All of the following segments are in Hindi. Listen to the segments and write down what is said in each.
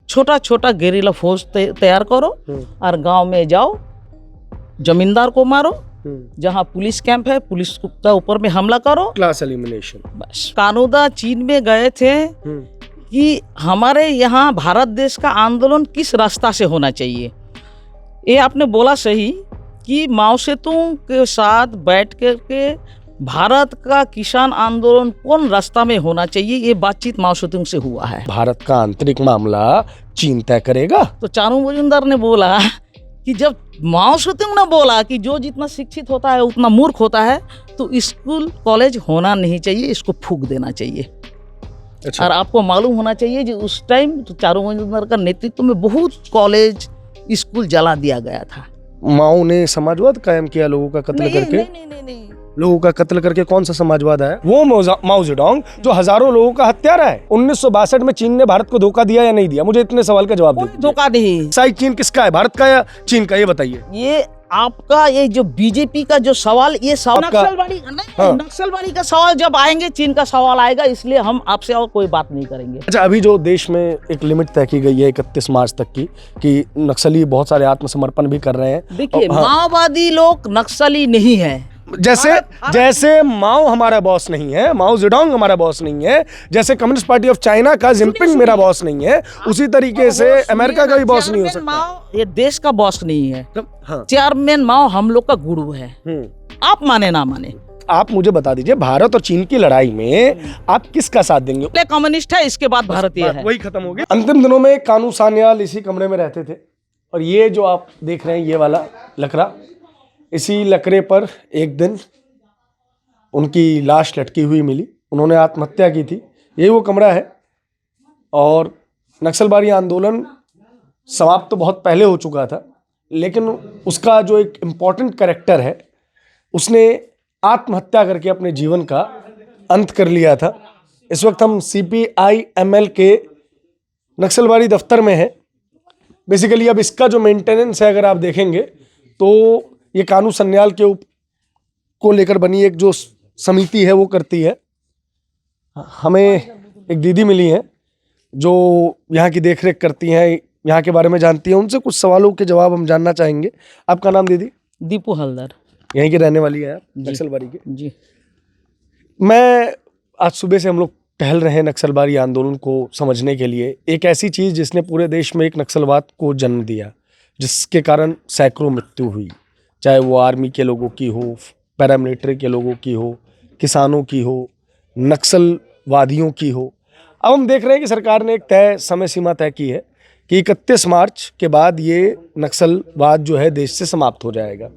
छोटा छोटा गेरिला फोर्स तैयार करो और गांव में जाओ, जमींदार को मारो, जहां पुलिस कैंप है पुलिस का ऊपर में हमला करो, क्लास एलिमिनेशन। बस। कानूदा चीन में गए थे कि हमारे यहाँ भारत देश का आंदोलन किस रास्ता से होना चाहिए। ये आपने बोला सही कि माओ सेतुंग के साथ बैठ करके भारत का किसान आंदोलन कौन रास्ता में होना चाहिए, ये बातचीत माओ सेतुंग से हुआ है। भारत का आंतरिक मामला चीन तय करेगा। तो चारू मजूमदार ने बोला कि जब माओ सेतुंग ने बोला कि जो जितना शिक्षित होता है उतना मूर्ख होता है, तो स्कूल कॉलेज होना नहीं चाहिए, इसको फूंक देना चाहिए। अच्छा। और आपको मालूम होना चाहिए कि उस टाइम तो चारू मजूमदार का नेतृत्व में बहुत कॉलेज स्कूल जला दिया गया था। माओ ने समाजवाद कायम किया, लोगों का कत्ल करके। नहीं। लोगों का कत्ल करके कौन सा समाजवाद आया? वो माओ जेडोंग जो हजारों लोगों का हत्यारा है। 1962 में चीन ने भारत को धोखा दिया या नहीं दिया? मुझे इतने सवाल का जवाब दीजिए। धोखा नहीं। साइड चीन किसका है, भारत का या चीन का, ये बताइए। ये आपका ये जो बीजेपी का जो सवाल, ये सवाल नक्सलवादी नहीं, नक्सलवादी का सवाल जब आएंगे चीन का सवाल आएगा, इसलिए हम आपसे और कोई बात नहीं करेंगे। अच्छा, अभी जो देश में एक लिमिट तय की गई है 31 मार्च तक की, कि नक्सली बहुत सारे आत्मसमर्पण भी कर रहे हैं। देखिए, माओवादी लोग नक्सली नहीं है। जैसे माओ हमारा बॉस नहीं है, माओ जेडोंग हमारा बॉस नहीं है, जैसे कम्युनिस्ट पार्टी ऑफ चाइना का जिनपिंग मेरा बॉस नहीं है, उसी तरीके से अमेरिका का भी बॉस नहीं हो सकता। माओ ये देश का बॉस नहीं है। हाँ। चेयरमैन माओ हम लोग का गुरु है। आप माने ना माने, आप मुझे बता दीजिए, भारत और चीन की लड़ाई में आप किसका साथ देंगे? पहले कम्युनिस्ट है, इसके बाद भारतीय है। वही खत्म हो गया। अंतिम दिनों में कानू सान्याल इसी कमरे में रहते थे, और ये जो आप देख रहे हैं ये वाला लकड़ा, इसी लकड़े पर एक दिन उनकी लाश लटकी हुई मिली। उन्होंने आत्महत्या की थी। यही वो कमरा है। और नक्सलबारी आंदोलन समाप्त तो बहुत पहले हो चुका था, लेकिन उसका जो एक इम्पॉर्टेंट कैरेक्टर है, उसने आत्महत्या करके अपने जीवन का अंत कर लिया था। इस वक्त हम CPI-ML के नक्सलबारी दफ्तर में हैं। बेसिकली अब इसका जो मेंटेनेंस है, अगर आप देखेंगे तो ये कानू सन्याल को लेकर बनी एक जो समिति है वो करती है। हमें एक दीदी मिली हैं जो यहाँ की देखरेख करती हैं, यहाँ के बारे में जानती हैं। उनसे कुछ सवालों के जवाब हम जानना चाहेंगे। आपका नाम दीदी? दीपू हलदर। यहीं की रहने वाली है आप, नक्सलबारी के? जी। मैं आज सुबह से हम लोग टहल रहे हैं नक्सलबारी आंदोलन को समझने के लिए। एक ऐसी चीज़ जिसने पूरे देश में एक नक्सलवाद को जन्म दिया, जिसके कारण सैकड़ों मृत्यु हुई, चाहे वो आर्मी के लोगों की हो, पैरामिलिट्री के लोगों की हो, किसानों की हो, नक्सलवादियों की हो। अब हम देख रहे हैं कि सरकार ने एक तय समय सीमा तय की है कि 31 मार्च के बाद ये नक्सलवाद जो है देश से समाप्त हो जाएगा।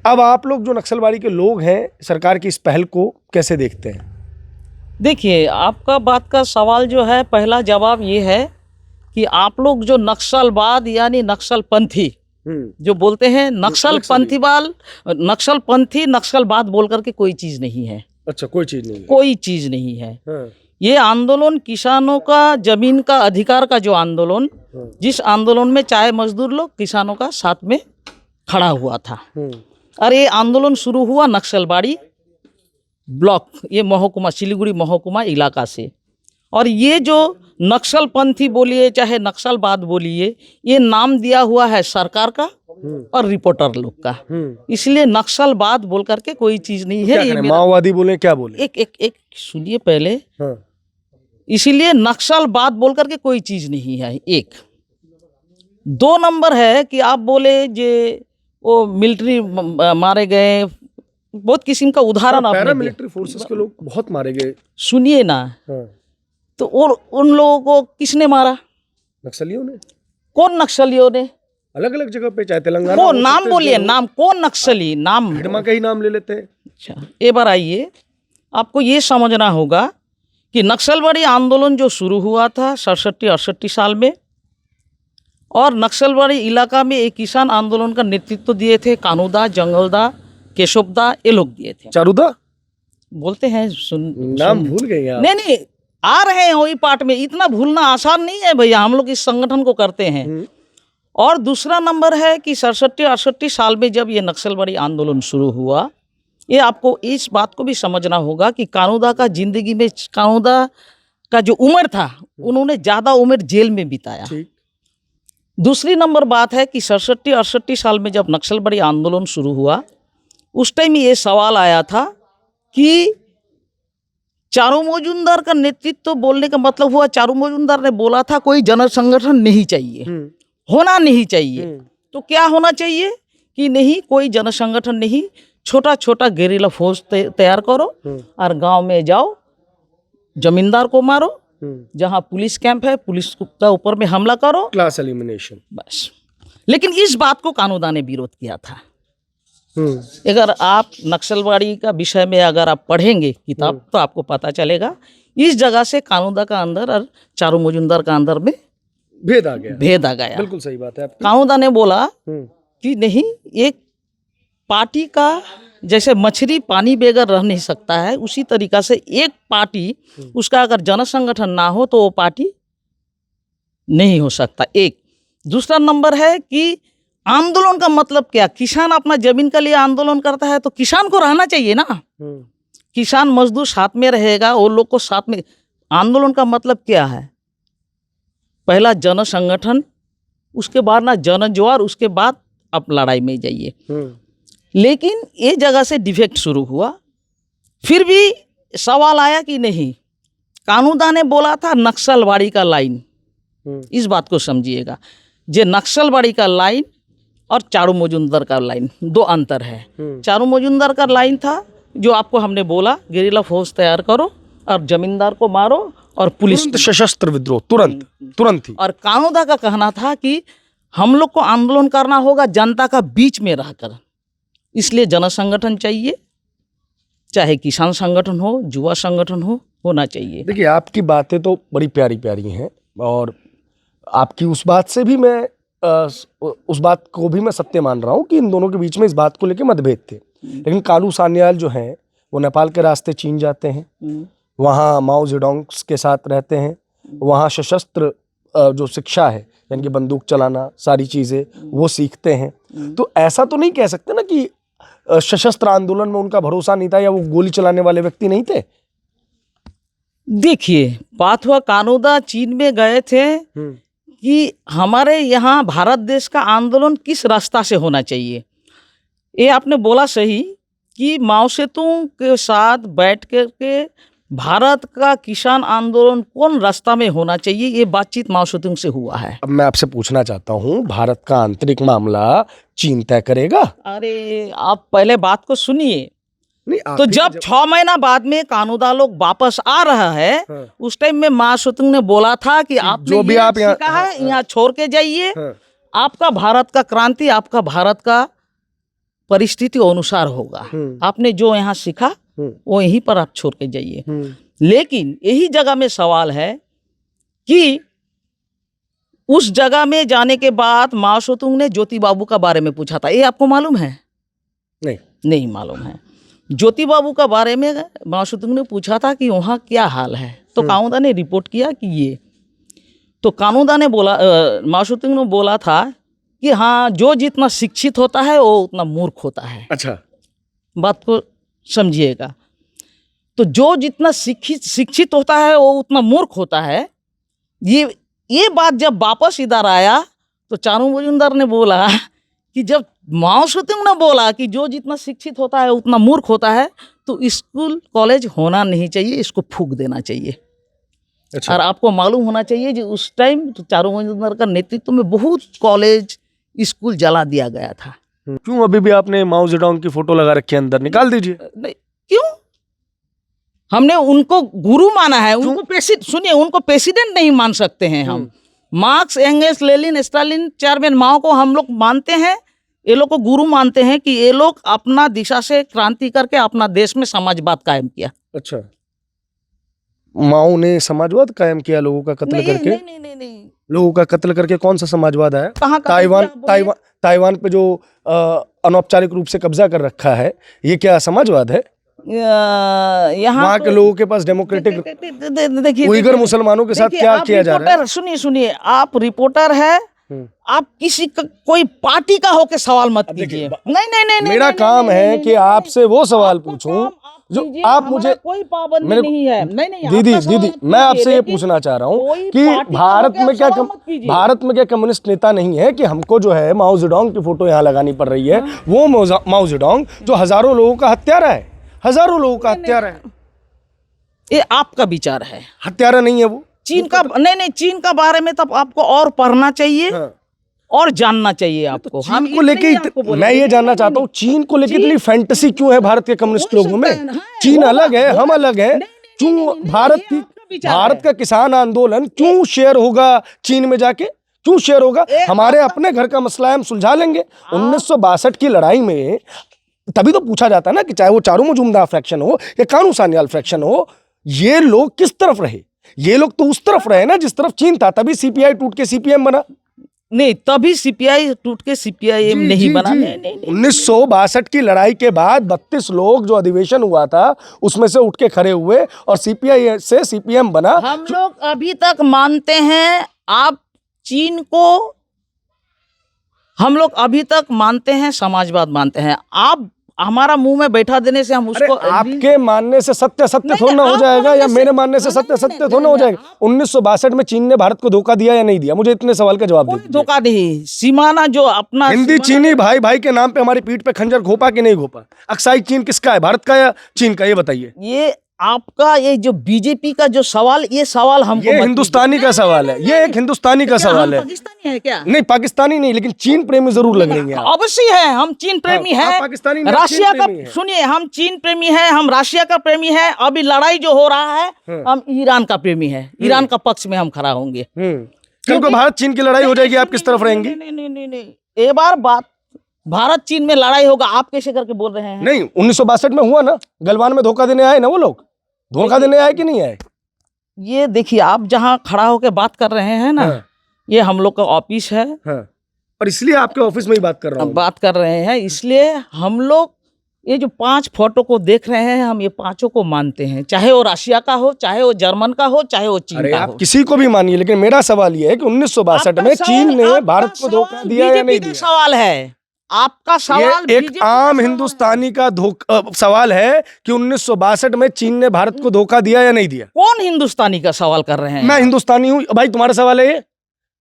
अब आप लोग जो नक्सलबारी के लोग हैं, सरकार की इस पहल को कैसे देखते हैं? देखिए, आपका बात का सवाल जो है, पहला जवाब ये है कि आप लोग जो नक्सलवाद यानी नक्सलपंथी जो बोलते हैं, नक्सलपंथी नक्सलवाद बोल करके कोई चीज नहीं है। अच्छा, कोई चीज नहीं है। कोई चीज नहीं है। हाँ। ये आंदोलन किसानों का जमीन का अधिकार का जो आंदोलन, जिस आंदोलन में चाहे मजदूर लोग किसानों का साथ में खड़ा हुआ था। और ये आंदोलन शुरू हुआ नक्सलबाड़ी ब्लॉक, ये महकुमा सिलीगुड़ी महकुमा इलाका से। और ये जो नक्सलपंथी बोलिए चाहे नक्सलवाद बोलिए, ये नाम दिया हुआ है सरकार का और रिपोर्टर लोग का। इसलिए नक्सलवाद बोल करके कोई चीज नहीं है। ये माओवादी बोले क्या बोले? एक सुनिए पहले। हाँ। इसीलिए नक्सलवाद बोल करके कोई चीज नहीं है। एक 2 नंबर है कि आप बोले जे वो मिलिट्री मारे गए, बहुत किस्म का उदाहरण आपने पैरामिलिट्री फोर्सेस के लोग बहुत मारे गए। सुनिए ना। हाँ। तो उन लोगों को किसने मारा? नक्सलियों ने। कौन नक्सलियों ने? अलग अलग जगह पे, चाहे तेलंगाना वो नाम बोलिए, नाम कौन नक्सली, नाम हिडमा का ही नाम ले लेते हैं। अच्छा, एक बार आइए, आपको ये समझना होगा कि नक्सलबाड़ी आंदोलन जो शुरू हुआ था 67-68 साल में, और नक्सलबाड़ी इलाका में एक किसान आंदोलन का नेतृत्व दिए थे कानूदा, जंगलदा, केशवदा, ये लोग दिए थे। चारूदा बोलते हैं। नाम भूल गए आप? नहीं, आ रहे हैं वही पार्ट में। इतना भूलना आसान नहीं है भैया, हम लोग इस संगठन को करते हैं। और दूसरा नंबर है कि 67-68 साल में जब ये नक्सलबाड़ी आंदोलन शुरू हुआ, ये आपको इस बात को भी समझना होगा कि कानूदा का जिंदगी में, कानूदा का जो उम्र था, उन्होंने ज़्यादा उम्र जेल में बिताया। दूसरी नंबर बात है कि 67-68 साल में जब नक्सलवादी आंदोलन शुरू हुआ, उस टाइम ये सवाल आया था कि चारू मजूमदार का नेतृत्व बोलने का मतलब हुआ, चारू मजूमदार ने बोला था कोई जन संगठन नहीं चाहिए, होना नहीं चाहिए। तो क्या होना चाहिए कि नहीं, कोई जन संगठन नहीं, छोटा छोटा गेरिला फौज तैयार करो और गांव में जाओ, जमींदार को मारो, जहां पुलिस कैंप है पुलिस का ऊपर में हमला करो, क्लास एलिमिनेशन, बस। लेकिन इस बात को कानूदा ने विरोध किया था। अगर आप नक्सलवादी का विषय में अगर आप पढ़ेंगे किताब तो आपको पता चलेगा, इस जगह से कानूदा का अंदर और चारू मजूमदार का अंदर में भेद आ गया। बिल्कुल सही बात है आपकी। कानूदा ने बोला कि नहीं, एक पार्टी का जैसे मछली पानी बगैर रह नहीं सकता है, उसी तरीका से एक पार्टी उसका अगर जन संगठन ना हो तो वो पार्टी नहीं हो सकता। एक दूसरा नंबर है कि आंदोलन का मतलब क्या, किसान अपना जमीन के लिए आंदोलन करता है तो किसान को रहना चाहिए ना, किसान मजदूर साथ में रहेगा, वो लोग को साथ में। आंदोलन का मतलब क्या है, पहला जन संगठन, उसके बाद ना जन ज्वार, उसके बाद आप लड़ाई में जाइए। लेकिन ये जगह से डिफेक्ट शुरू हुआ। फिर भी सवाल आया कि नहीं, कानूदा ने बोला था नक्सलवाड़ी का लाइन, इस बात को समझिएगा, जे नक्सलवाड़ी का लाइन और चारू मजूमदार का लाइन दो अंतर है। चारू मजूमदार का लाइन था जो आपको हमने बोला, गेरिला फौज तैयार करो और जमींदार को मारो और पुलिस सशस्त्र विद्रोह तुरंत ही। और कानूदा का कहना था कि हम लोग को आंदोलन करना होगा जनता का बीच में रहकर, इसलिए जन संगठन चाहिए, चाहे किसान संगठन हो, युवा संगठन हो, होना चाहिए। देखिए, आपकी बातें तो बड़ी प्यारी प्यारी हैं और आपकी उस बात से भी मैं उस बात को भी मैं सत्य मान रहा हूँ कि इन दोनों के बीच में इस बात को लेकर मतभेद थे। लेकिन कालू सान्याल जो हैं वो नेपाल के रास्ते चीन जाते हैं, वहाँ माओ जेडोंग के साथ रहते हैं, वहाँ सशस्त्र जो शिक्षा है यानी कि बंदूक चलाना सारी चीज़ें वो सीखते हैं। तो ऐसा तो नहीं कह सकते ना कि सशस्त्र आंदोलन में उनका भरोसा नहीं था या वो गोली चलाने वाले व्यक्ति नहीं थे। देखिए, बात हुआ कानूदा चीन में गए थे कि हमारे यहाँ भारत देश का आंदोलन किस रास्ता से होना चाहिए। ये आपने बोला सही कि माओ सेतुंग के साथ बैठ के भारत का किसान आंदोलन कौन रास्ता में होना चाहिए, ये बातचीत माओ सेतुंग से हुआ है। अब मैं आपसे पूछना चाहता हूँ, भारत का आंतरिक मामला चीन तय करेगा? अरे आप पहले बात को सुनिए। नहीं, तो जब 6 महीना बाद में कानूदा लोग वापस आ रहा है, उस टाइम में माओ सेतुंग ने बोला था कि आपने जो भी आप सीखा है यहाँ छोड़ के जाइए, आपका भारत का क्रांति आपका भारत का परिस्थिति अनुसार होगा, आपने जो यहाँ सीखा वो यहीं पर आप छोड़ के जाइए। लेकिन यही जगह में सवाल है कि उस जगह में जाने के बाद माओ सेतुंग ने ज्योति बाबू का बारे में पूछा था, ये आपको मालूम है? नहीं मालूम है। ज्योति बाबू का बारे में माओ सेतुंग ने पूछा था कि वहाँ क्या हाल है, तो कानूदा ने रिपोर्ट किया कि ये, तो कानूदा ने बोला, माओ सेतुंग ने बोला था कि हाँ, जो जितना शिक्षित होता है वो उतना मूर्ख होता है। अच्छा, बात को समझिएगा। तो जो जितना शिक्षित होता है वो उतना मूर्ख होता है। ये बात जब वापस इधर आया तो चारू मजूमदार ने बोला कि जब माओ सेतुंग ने बोला कि जो जितना शिक्षित होता है उतना मूर्ख होता है, तो स्कूल कॉलेज होना नहीं चाहिए, इसको फूंक देना चाहिए। अच्छा। और आपको मालूम होना चाहिए कि उस टाइम तो चारू मजूमदार का नेतृत्व में बहुत कॉलेज स्कूल जला दिया गया था। क्यों अभी भी आपने माओ जेडोंग की फोटो लगा रखी है अंदर, निकाल दीजिए। नहीं, क्यों? हमने उनको गुरु माना है, उनको सुनिए, उनको प्रेसिडेंट नहीं मान सकते हैं हम। Marx, Engels, Lenin, Stalin, chairman Mao को हम लोग मानते हैं, ये लोग को गुरु मानते हैं कि ये लोग अपना दिशा से क्रांति करके अपना देश में समाजवाद कायम किया। अच्छा, माओ ने समाजवाद कायम किया लोगों का कत्ल करके? नहीं। लोगों का कत्ल करके कौन सा समाजवाद आया? कहाँ? ताइवान पे जो अनौपचारिक रूप से कब्जा कर रखा है, ये क्या समाजवाद है? यहाँ वहाँ के लोगों के पास डेमोक्रेटिक, उइगर मुसलमानों के साथ क्या किया जा रहा है? सुनिए, आप रिपोर्टर है, आप किसी का कोई पार्टी का होके सवाल मत कीजिए। नहीं नहीं नहीं, मेरा काम है कि आपसे वो सवाल पूछूं जो आप मुझे, कोई पाबंदी नहीं है। नहीं नहीं दीदी आपका सवाल दीदी मत मैं आपसे कीजिए, ये लेकिन पूछना चाह रहा हूँ कोई कि पार्टी का भारत होके में आप क्या सवाल मत कीजिए। भारत में क्या कम्युनिस्ट नेता नहीं है कि हमको जो है माओ जेडोंग की फोटो यहाँ लगानी पड़ रही है? वो माओ जेडोंग जो हजारों लोगों का हत्यारा है, हजारों लोगों का हत्यारा है। ये आपका विचार है, हत्यारा नहीं है वो। चीन का नहीं, चीन का बारे में तब आपको और पढ़ना चाहिए और जानना चाहिए आपको। चीन को लेके मैं ये जानना चाहता हूँ, चीन को लेके इतनी फैंटेसी क्यों है भारत के कम्युनिस्ट लोगों में? चीन अलग है, हम अलग है। क्यों भारत का किसान आंदोलन क्यों शेयर होगा चीन में जाके? क्यों शेयर होगा? हमारे अपने घर का मसला है, हम सुलझा लेंगे। 1962 की लड़ाई में तभी तो पूछा जाता है ना कि चाहे वो चारू मजूमदार फ्रैक्शन हो या कानू सान्याल फ्रैक्शन हो, ये लोग किस तरफ रहे? ये लोग तो उस तरफ रहे ना जिस तरफ चीन था। तभी सीपीआई टूट के सीपीएम बना। नहीं, तभी सीपीआई टूट के सीपीआईएम नहीं बना। नहीं 1962 की लड़ाई के बाद 32 लोग जो अधिवेशन हुआ था उसमें से उठ के खड़े हुए और सीपीआई से सीपीएम बना। हम लोग अभी तक मानते हैं आप चीन को, हम लोग अभी तक मानते हैं समाजवाद मानते हैं। आप हमारा मुंह में बैठा देने से हम उसको आपके मानने से सत्य थोड़ा ना हो जाएगा, या मेरे मानने से सत्य थोड़ा ना हो जाएगा। 1962 में चीन ने भारत को धोखा दिया या नहीं दिया? मुझे इतने सवाल का जवाब दीजिए। धोखा नहीं, सीमाना जो अपना हिंदी चीनी भाई भाई के नाम पे हमारी पीठ पे खंजर घोपा कि नहीं घोपा? अक्साई चीन किसका है, भारत का या चीन का? ये बताइए। ये आपका ये जो बीजेपी का जो सवाल, ये सवाल हमको ये हिंदुस्तानी का सवाल है, ये एक हिंदुस्तानी का सवाल है। पाकिस्तानी है क्या? नहीं पाकिस्तानी नहीं, लेकिन चीन प्रेमी जरूर लग रही है। अवश्य है, हम चीन प्रेमी हाँ, हैं। पाकिस्तानी रशिया का सुनिए, हम चीन प्रेमी हैं, हम रशिया का प्रेमी है। अभी लड़ाई जो हो रहा है, हम ईरान का प्रेमी है। ईरान का पक्ष में हम खड़ा होंगे। कल को भारत चीन की लड़ाई हो जाएगी, आप किस तरफ रहेंगी? नहीं, एक बार बात भारत चीन में लड़ाई होगा, आप कैसे करके बोल रहे हैं? नहीं, 1962 में हुआ ना, गलवान में धोखा देने आए ना वो लोग। धोखा देने आए कि नहीं आए? ये देखिए, आप जहाँ खड़ा होकर बात कर रहे हैं ना, ये हम लोग का ऑफिस है। और इसलिए आपके ऑफिस में ही बात कर रहा हूँ। बात कर रहे हैं, इसलिए हम लोग ये जो 5 फोटो को देख रहे हैं, हम ये 5 को मानते हैं। चाहे वो रशिया का हो, चाहे वो जर्मन का हो, चाहे वो चीन का हो। आप किसी को भी मानिए, लेकिन मेरा सवाल ये है कि 1962 में चीन ने भारत को धोखा दिया या नहीं दिया? सवाल है आपका सवाल। ये एक आम हिंदुस्तानी का सवाल है कि 1962 में चीन ने भारत को धोखा दिया या नहीं दिया? कौन हिंदुस्तानी का सवाल कर रहे हैं? मैं हिंदुस्तानी हूं भाई। तुम्हारा सवाल है ये?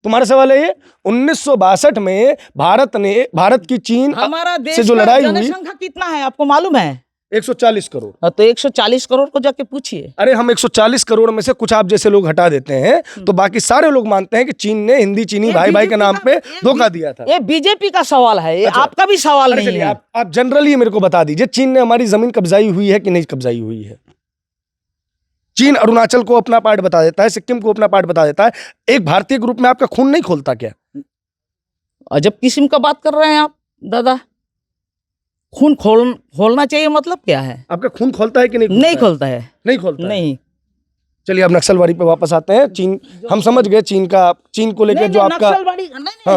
तुम्हारा सवाल है ये? 1962 में भारत की चीन हमारा देश से जो लड़ाई हुई, जनसंख्या कितना है आपको मालूम है? 140 करोड़। तो 140 करोड़ को जाके पूछिए। अरे हम 140 करोड़ में से कुछ आप जैसे लोग हटा देते हैं तो बाकी सारे लोग मानते हैं कि चीन ने हिंदी चीनी भाई भाई के नाम पे धोखा दिया था। ये बीजेपी का सवाल है, ये आपका भी सवाल नहीं है। आप जनरली मेरे को बता दीजिए, चीन ने हमारी जमीन कब्जाई हुई है कि नहीं कब्जाई हुई है? चीन अरुणाचल को अपना पार्ट बता देता है, सिक्किम को अपना पार्ट बता देता है। एक भारतीय ग्रुप में आपका खून नहीं खोलता क्या? अजब किस्म का बात कर रहे हैं आप दादा। खून खोलना चाहिए मतलब क्या है? आपका खून खोलता है कि नहीं? नहीं खोलता है। नहीं खोलता नहीं। चलिए अब नक्सलवादी पे वापस आते हैं। चीन हम समझ गए, चीन को लेकर जो आपका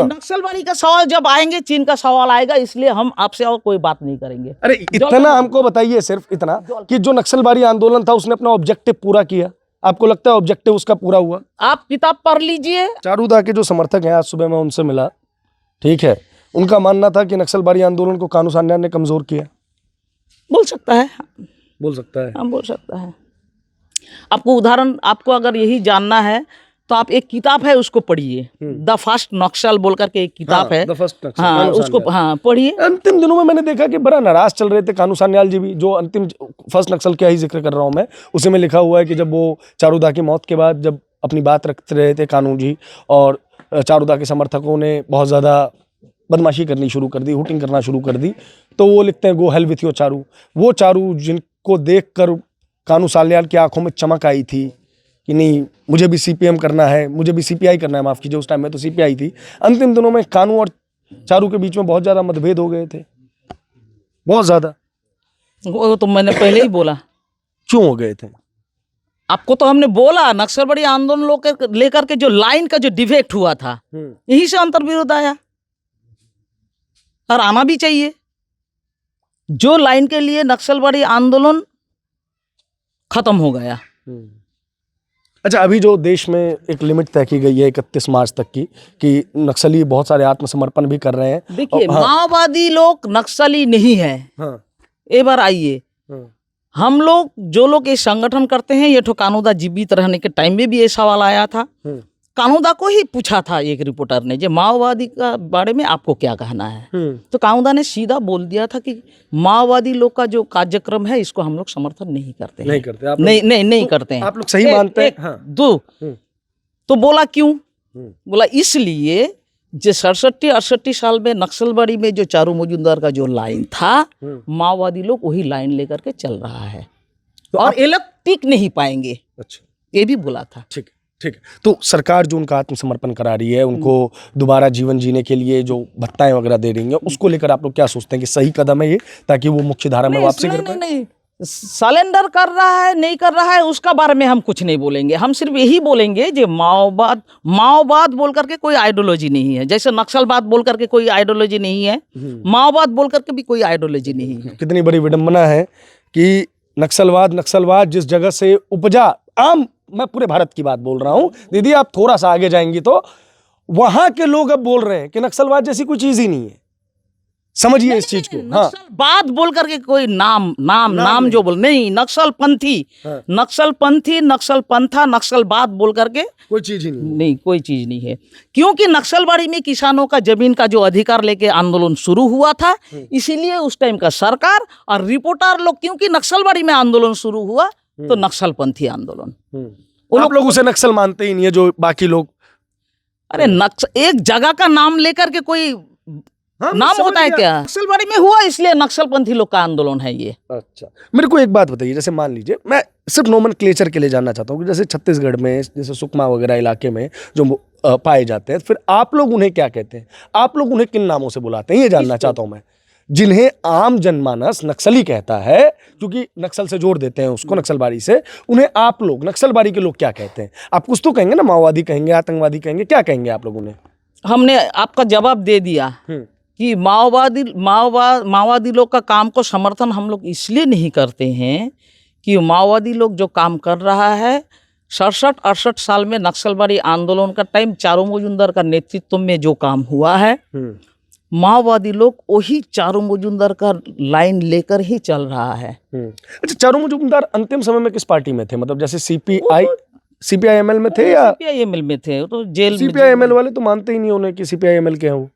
नक्सलवादी का सवाल जब आएंगे, चीन का सवाल आएगा, इसलिए हम आपसे और कोई बात नहीं करेंगे। अरे इतना हमको बताइए, सिर्फ इतना कि जो नक्सलवादी आंदोलन था उसने अपना ऑब्जेक्टिव पूरा किया। आपको लगता है ऑब्जेक्टिव उसका पूरा हुआ? आप किताब पढ़ लीजिए। चारूदा के जो समर्थक हैं, आज सुबह मैं उनसे मिला, ठीक है, उनका मानना था कि नक्सलवादी आंदोलन को कानू सान्याल ने कमजोर किया। बोल सकता है, बोल सकता है, हम बोल सकता है। आपको उदाहरण, आपको अगर यही जानना है तो आप एक किताब है उसको पढ़िए, द फर्स्ट नक्सल बोल करके एक किताब है। द फर्स्ट नक्सल, हाँ, उसको पढ़िए। अंतिम दिनों में मैंने देखा कि बड़ा नाराज चल रहे थे कानू सान्याल जी भी। जो अंतिम फर्स्ट नक्सल का ही जिक्र कर रहा हूँ मैं, उसी में लिखा हुआ है कि जब वो चारूदा की मौत के बाद जब अपनी बात रख रहे थे कानू जी, और चारूदा के समर्थकों ने बहुत ज़्यादा बदमाशी करनी शुरू कर दी, हुटिंग करना शुरू कर दी, तो वो लिखते हैं गो हेल विथ योर चारू। वो चारू जिनको देख कर कानू सान्याल की आंखों में चमक आई थी कि नहीं मुझे भी सीपीएम करना है, मुझे भी सीपीआई करना है, माफ़ कीजिए उस टाइम में तो सीपीआई थी। अंतिम दिनों में कानू और चारू के बीच में बहुत ज़्यादा मतभेद हो गए थे, बहुत ज़्यादा। वो तो मैंने पहले ही बोला। क्यों हो गए थे? आपको तो हमने बोला, नक्सलवादी आंदोलन लेकर के जो लाइन का जो डिफेक्ट हुआ था, यही से अंतर्विरोध आया, और आना भी चाहिए। जो लाइन के लिए नक्सलवादी आंदोलन खत्म हो गया, अच्छा, अभी जो देश में एक लिमिट तय की गई है 31 मार्च तक की, कि नक्सली बहुत सारे आत्मसमर्पण भी कर रहे हैं। देखिए, हाँ, माओवादी लोग नक्सली नहीं है। हाँ, एक बार आइए, हाँ, हम लोग जो लोग ये संगठन करते हैं, ये तो कानूदा जीवित रहने के टाइम में भी ये सवाल आया था। कानूदा को ही पूछा था एक रिपोर्टर ने, जो माओवादी का बारे में आपको क्या कहना है, तो कानूदा ने सीधा बोल दिया था कि माओवादी लोग का जो कार्यक्रम है इसको हम लोग समर्थन नहीं करते हैं। नहीं करते आप नहीं करते हैं। आप लोग सही मानते हैं? हाँ। दो तो बोला क्यों? बोला इसलिए जो 67-68 साल में नक्सलबाड़ी में जो चारू मजूमदार का जो लाइन था, माओवादी लोग वही लाइन लेकर के चल रहा है, तो और ये लोग टिक नहीं पाएंगे। अच्छा, ये भी बोला था। ठीक है, ठीक है। तो सरकार जो उनका आत्मसमर्पण करा रही है, उनको दोबारा जीवन जीने के लिए जो भत्ताएं वगैरह दे रही हैं, उसको लेकर आप लोग क्या सोचते हैं कि सही कदम है ये, ताकि वो मुख्य धारा में वापसी कर पाए? नहीं, सलेंडर कर रहा है नहीं कर रहा है उसका बारे में हम कुछ नहीं बोलेंगे। हम सिर्फ यही बोलेंगे जो माओवाद बोल करके कोई आइडियोलॉजी नहीं है, जैसे नक्सलवाद बोल करके कोई आइडियोलॉजी नहीं है, माओवाद बोल करके भी कोई आइडियोलॉजी नहीं है। कितनी बड़ी विडंबना है कि नक्सलवाद जिस जगह से उपजा, मैं पूरे भारत की बात बोल रहा हूं दीदी, आप थोड़ा सा आगे जाएंगी तो वहां के लोग अब बोल रहे हैं कि नक्सलवाद जैसी कोई चीज ही नहीं है। समझिए इस चीज को। हाँ, नक्सलवाद बोल करके कोई नाम जो बोल नहीं, नक्सलपंथी, हाँ, नक्सलपंथा, नक्सलवाद बोल करके कोई चीज ही नहीं, कोई चीज नहीं है। क्योंकि नक्सलबाड़ी में किसानों का जमीन का जो अधिकार लेके आंदोलन शुरू हुआ था, इसीलिए उस टाइम का सरकार और रिपोर्टर लोग, क्योंकि नक्सलबाड़ी में आंदोलन शुरू हुआ तो नक्सलपंथी आंदोलन, आप लोग उसे नक्सल मानते ही नहीं है जो बाकी लोग। अरे एक जगह का नाम लेकर के कोई नाम होता है क्या? नक्सलबाड़ी में हुआ इसलिए नक्सलपंथी लोग का आंदोलन है ये। अच्छा, मेरे को एक बात बताइए, जैसे मान लीजिए, मैं सिर्फ नोमेनक्लेचर के लिए जानना चाहता हूँ कि जैसे छत्तीसगढ़ में, जैसे सुकमा वगैरह इलाके में जो पाए जाते हैं, फिर आप लोग उन्हें क्या कहते हैं? आप लोग उन्हें किन नामों से बुलाते हैं, ये जानना चाहता हूँ मैं। जिन्हें आम जनमानस नक्सली कहता है, क्योंकि नक्सल से जोड़ देते हैं उसको, नक्सलबाड़ी से, उन्हें आप लोग नक्सलबाड़ी के लोग क्या कहते हैं? आप कुछ तो कहेंगे ना, माओवादी कहेंगे, आतंकवादी कहेंगे, क्या कहेंगे आप लोग उन्हें? हमने आपका जवाब दे दिया कि माओवादी लोग का काम को समर्थन हम लोग इसलिए नहीं करते हैं कि माओवादी लोग जो काम कर रहा है, 67-68 साल में नक्सलबाड़ी आंदोलन का टाइम चारू मजूमदार का नेतृत्व में जो काम हुआ है, माओवादी लोग वही चारू मजूमदार का लाइन लेकर ही चल रहा है। अच्छा, चारू मजूमदार अंतिम समय में किस पार्टी में थे? मतलब जैसे CPI-ML में थे या CPI-ML में थे? तो जेल में। CPI-ML वाले तो मानते ही नहीं उन्हें कि CPI-ML के हैं वो।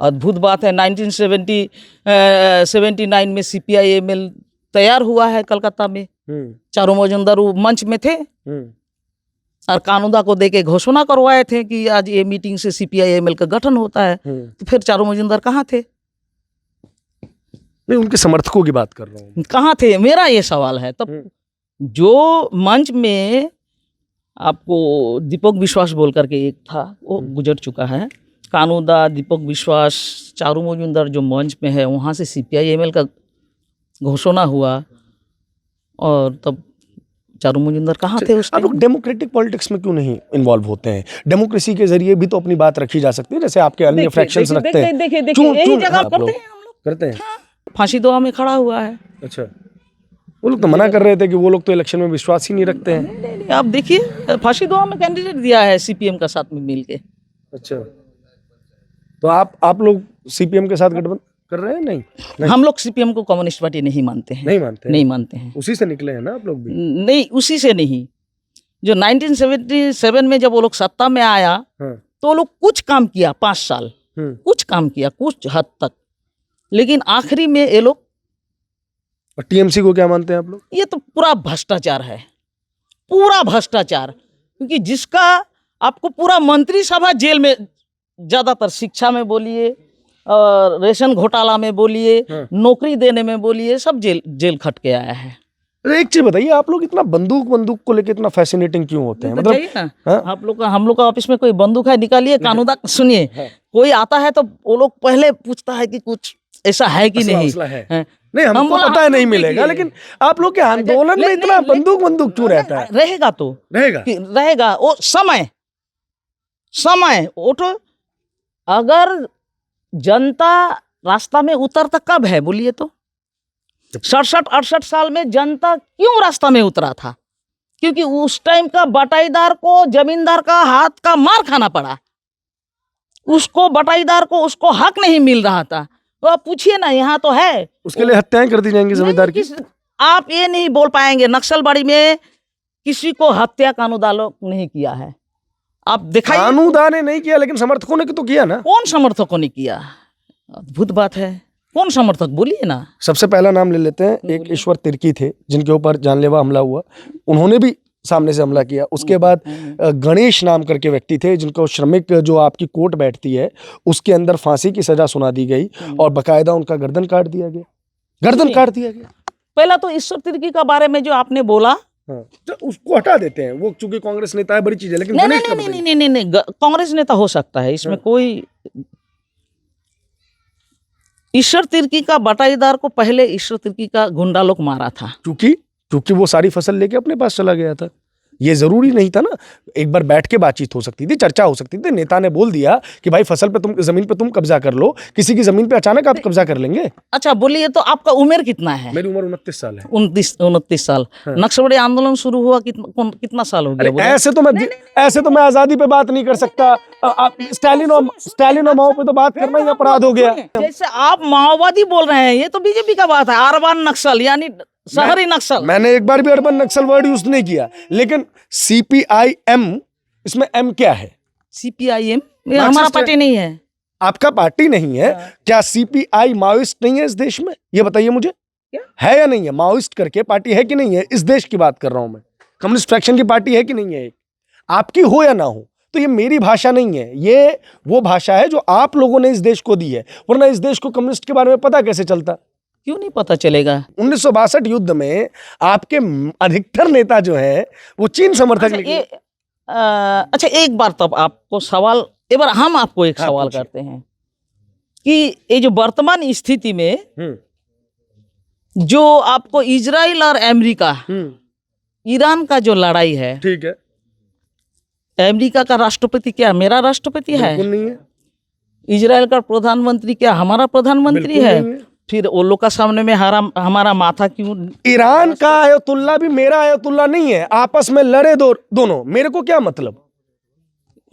अद्भुत बात है, 1979 में CPI-ML तैयार हुआ है कलकत्ता में। चारू मजूमदार वो मंच में थे और कानूदा को देके घोषणा करवाए थे कि आज ये मीटिंग से CPI-ML का गठन होता है। तो फिर चारू मजूमदार कहाँ थे? मैं उनके समर्थकों की बात कर रहा हूँ। कहाँ थे, मेरा ये सवाल है। तब जो मंच में आपको दीपक विश्वास बोल करके एक था, वो गुजर चुका है। कानूदा, दीपक विश्वास, चारू मजूमदार जो मंच में है, वहाँ से CPI-ML का घोषणा हुआ, और तब चारू मजूमदार कहाँ थे उस टाइम? आप लोग डेमोक्रेटिक पॉलिटिक्स में क्यों नहीं इन्वॉल्व होते हैं? डेमोक्रेसी के जरिए भी तो अपनी बात रखी जा सकती है, जैसे आपके अन्य फ्रैक्शंस रखते हैं। देखिए, यही जगह करते हैं हम लोग। करते हैं। फांसी दवा में खड़ा हुआ है। अच्छा, वो लोग तो मना कर रहे थे कि वो लोग तो इलेक्शन में विश्वास ही नहीं रखते हैं। नहीं, आप देखिए, फांसी दवा में कैंडिडेट दिया है CPM का साथ में मिल के। अच्छा, तो आप लोग CPM के साथ गठबंधन कर रहे हैं? नहीं, हम लोग CPM को कम्युनिस्ट पार्टी नहीं मानते हैं। नहीं मानते हैं। उसी से निकले हैं ना आप लोग भी? नहीं, उसी से नहीं। जो 1977 में जब वो लोग सत्ता में आया, तो वो लोग कुछ काम किया, 5 साल कुछ काम किया, कुछ हद तक, लेकिन आखिरी में ये लोग। और TMC को क्या मानते हैं आप लोग? ये तो पूरा भ्रष्टाचार है, पूरा भ्रष्टाचार। क्योंकि जिसका आपको पूरा मंत्रिसभा जेल में, ज्यादातर शिक्षा में बोलिए और रेशन घोटाला में बोलिए, नौकरी देने में बोलिए, सब जेल खट के आया है। एक चीज बताइए, आप लोग इतना बंदूक को लेकर इतना फैसिनेटिंग क्यों होते हैं? मतलब हम लोग का ऑफिस में कोई बंदूक है, निकालिए। कानूदा सुनिए, कोई आता है तो वो लोग पहले पूछता है कि कुछ ऐसा है कि नहीं है। नहीं, हमको पता है नहीं मिलेगा, लेकिन आप लोग के आंदोलन में इतना बंदूक क्यों रहता है? रहेगा वो समय वो तो, अगर जनता रास्ता में उतरता कब है बोलिए तो? 67-68 साल में जनता क्यों रास्ता में उतरा था? क्योंकि उस टाइम का बटाईदार को जमींदार का हाथ का मार खाना पड़ा, उसको बटाईदार को उसको हक नहीं मिल रहा था। तो आप पूछिए ना, यहाँ तो है, उसके लिए हत्याएं कर दी जाएंगी जमींदार की। आप ये नहीं बोल पाएंगे नक्सलबाड़ी में किसी को हत्या कानूनदारों नहीं किया है। आप दिखाइए, कानूनदार ने नहीं किया, लेकिन समर्थकों ने तो किया ना। कौन समर्थकों ने किया? अद्भुत बात है, कौन समर्थक बोलिए ना। सबसे पहला नाम ले लेते हैं, एक ईश्वर तिर्की थे जिनके ऊपर जानलेवा हमला हुआ, उन्होंने भी सामने से हमला किया। उसके बाद गणेश नाम करके व्यक्ति थे जिनको श्रमिक जो आपकी कोर्ट बैठती है उसके अंदर फांसी की सजा सुना दी गई और बकायदा उनका गर्दन काट दिया गया, गर्दन काट दिया गया। पहला तो ईश्वर तिर्की का बारे में जो आपने बोला, हाँ, तो उसको हटा देते हैं, वो चूंकि कांग्रेस नेता है, बड़ी चीज है, लेकिन नहीं गणेश नहीं का नहीं बताइए। नहीं नहीं नहीं, कांग्रेस नेता हो सकता है, इसमें कोई। ईश्वर तिर्की का बटाईदार को पहले ईश्वर तिर्की का गुंडा लोग मारा था, क्योंकि वो सारी फसल लेके अपने पास चला गया था। ये जरूरी नहीं था ना, एक बार बैठ के बातचीत हो सकती थी, चर्चा हो सकती थी। नेता ने बोल दिया कि भाई फसल पे तुम, जमीन पे तुम कब्जा कर लो, किसी की जमीन पे अचानक आप कब्जा कर लेंगे। अच्छा बोलिए, तो आपका उम्र कितना है? मेरी उम्र 29 साल है। 29 साल। नक्सलबाड़ी आंदोलन शुरू हुआ कितना साल हो गया? बोलिए। ऐसे तो मैं आजादी पे बात नहीं कर सकता। स्टालिन और माओ पे तो बात करना ही अपराध हो गया। जैसे आप माओवादी बोल रहे हैं, ये तो बीजेपी का बात है। अरबन नक्सल यानी शहरी नक्सल। मैंने एक बार भी अर्बन नक्सल वर्ड यूज नहीं किया, लेकिन CPIM, इसमें M क्या है? CPIM हमारा पार्टी नहीं है। आपका पार्टी नहीं है? क्या CPI माओइस्ट नहीं है इस देश में? ये बताइए मुझे, है या नहीं है? माओइस्ट करके पार्टी है कि नहीं है? इस देश की बात कर रहा हूं मैं। कम्युनिस्ट फ्रैक्शन की पार्टी है कि नहीं है? आपकी हो या ना हो, तो ये मेरी भाषा नहीं है, ये वो भाषा है जो आप लोगों ने इस देश को दी है, वरना इस देश को कम्युनिस्ट के बारे में पता कैसे चलता? क्यों नहीं पता चलेगा? 1962 युद्ध में आपके अधिकतर नेता जो है वो चीन समर्थक निकले। अच्छा एक बार तब आपको सवाल, एक बार हम आपको एक सवाल करते हैं कि ये जो वर्तमान स्थिति में जो आपको इजराइल और अमेरिका, ईरान का जो लड़ाई है, ठीक है, अमेरिका का राष्ट्रपति क्या मेरा राष्ट्रपति है? बिल्कुल नहीं है। इजराइल का प्रधानमंत्री क्या हमारा प्रधानमंत्री है? फिर वो लोग का सामने में हमारा माथा क्यों? ईरान का आयतुल्ला भी मेरा आयतुल्ला नहीं है, आपस में लड़े दोनों, मेरे को क्या मतलब?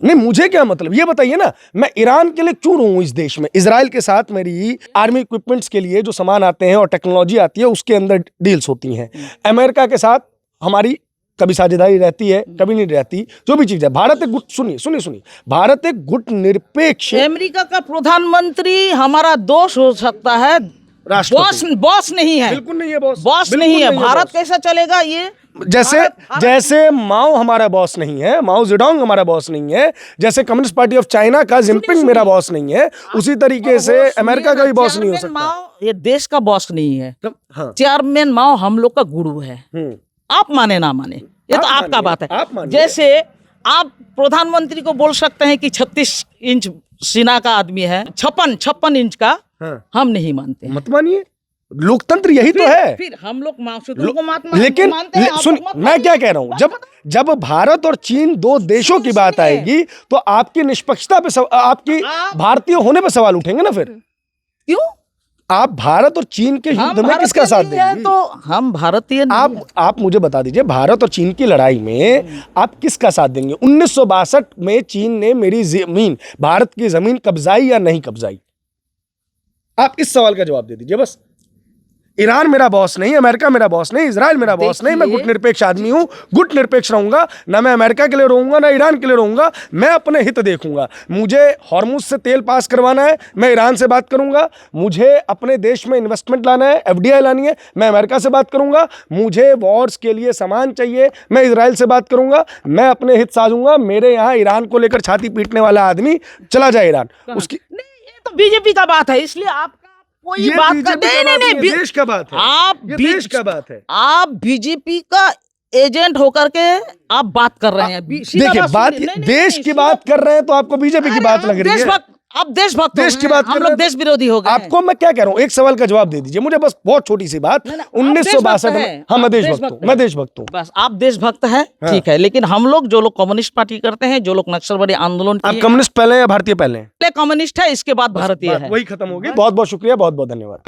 नहीं, मुझे क्या मतलब ये बताइए ना। मैं ईरान के लिए क्यों रहूं इस देश में? इजराइल के साथ मेरी आर्मी इक्विपमेंट्स के लिए जो सामान आते हैं और टेक्नोलॉजी आती है उसके अंदर डील्स होती हैं। अमेरिका के साथ हमारी कभी साझेदारी रहती है, कभी नहीं रहती, जो भी चीज है। भारत एक गुट, सुनिए, भारत एक गुट निरपेक्ष। अमेरिका का प्रधानमंत्री हमारा दोस्त हो सकता है, बॉस नहीं है। बिल्कुल नहीं है बॉस नहीं है। भारत कैसा चलेगा ये? जैसे माओ हमारा बॉस नहीं है, माओ जेडोंग हमारा बॉस नहीं है, जैसे कम्युनिस्ट पार्टी ऑफ चाइना का जिनपिंग मेरा बॉस नहीं है, उसी तरीके से अमेरिका का भी बॉस नहीं हो सकता। माओ ये देश का बॉस नहीं है। हाँ। चेयरमैन माओ हम लोग का गुरु है। आप माने ना माने ये तो आपका बात है। जैसे आप प्रधानमंत्री को बोल सकते हैं कि 36 इंच सीना का आदमी है, 56 इंच का। हाँ। हम नहीं मानते। मत मानिए, लोकतंत्र यही तो है। फिर हम लोग लेकिन सुन, मैं क्या कह रहा हूं, जब भारत और चीन दो देशों की बात आएगी तो आपकी निष्पक्षता पे, आपकी भारतीय होने पे सवाल उठेंगे ना। फिर क्यों आप भारत और चइन के युद्ध में किसका साथ देंगे? तो हम भारतीय आप मुझे बता दीजिए, भारत और चीन की लड़ाई में आप किसका साथ देंगे? 1962 में चीन ने मेरी जमीन, भारत की जमीन कब्जाई या नहीं कब्जाई? आप इस सवाल का जवाब दे दीजिए बस। ईरान मेरा बॉस नहीं, अमेरिका मेरा बॉस नहीं, इजराइल मेरा बॉस नहीं। मैं गुट निरपेक्ष आदमी हूं, गुट निरपेक्ष रहूंगा। ना मैं अमेरिका के लिए रहूंगा, ना ईरान के लिए रहूंगा। मैं अपने हित देखूंगा। मुझे हॉर्मुज से तेल पास करवाना है, मैं ईरान से बात करूंगा। मुझे अपने देश में इन्वेस्टमेंट लाना है, FDI लानी है, मैं अमेरिका से बात करूंगा। मुझे वॉर्स के लिए सामान चाहिए, मैं इजराइल से बात करूंगा। मैं अपने हित साझूंगा। मेरे यहाँ ईरान को लेकर छाती पीटने वाला आदमी चला जाए ईरान, उसकी नहीं। ये तो बीजेपी का बात है, इसलिए आप कोई बात नहीं, देश का बात है। आप देश का बात है। आप बीजेपी का एजेंट होकर के आप बात कर रहे हैं। देखिए, बात देश की बात कर रहे हैं तो आपको बीजेपी की बात लग रही है। आप देशभक्त, देश की बात, हम लोग देश विरोधी हो गए। आपको मैं क्या कह रहा हूँ, एक सवाल का जवाब दे दीजिए मुझे, बस बहुत छोटी सी बात। 1962 में, हाँ मैं देशभक्त हूँ। बस आप देशभक्त हैं, ठीक है। लेकिन हम लोग, जो लोग कम्युनिस्ट पार्टी करते हैं, जो लोग नक्सलवादी आंदोलन, आप कम्युनिस्ट पहले या भारतीय पहले? कम्युनिस्ट है, इसके बाद भारतीय है। वही खत्म हो गई। बहुत बहुत शुक्रिया, बहुत बहुत धन्यवाद।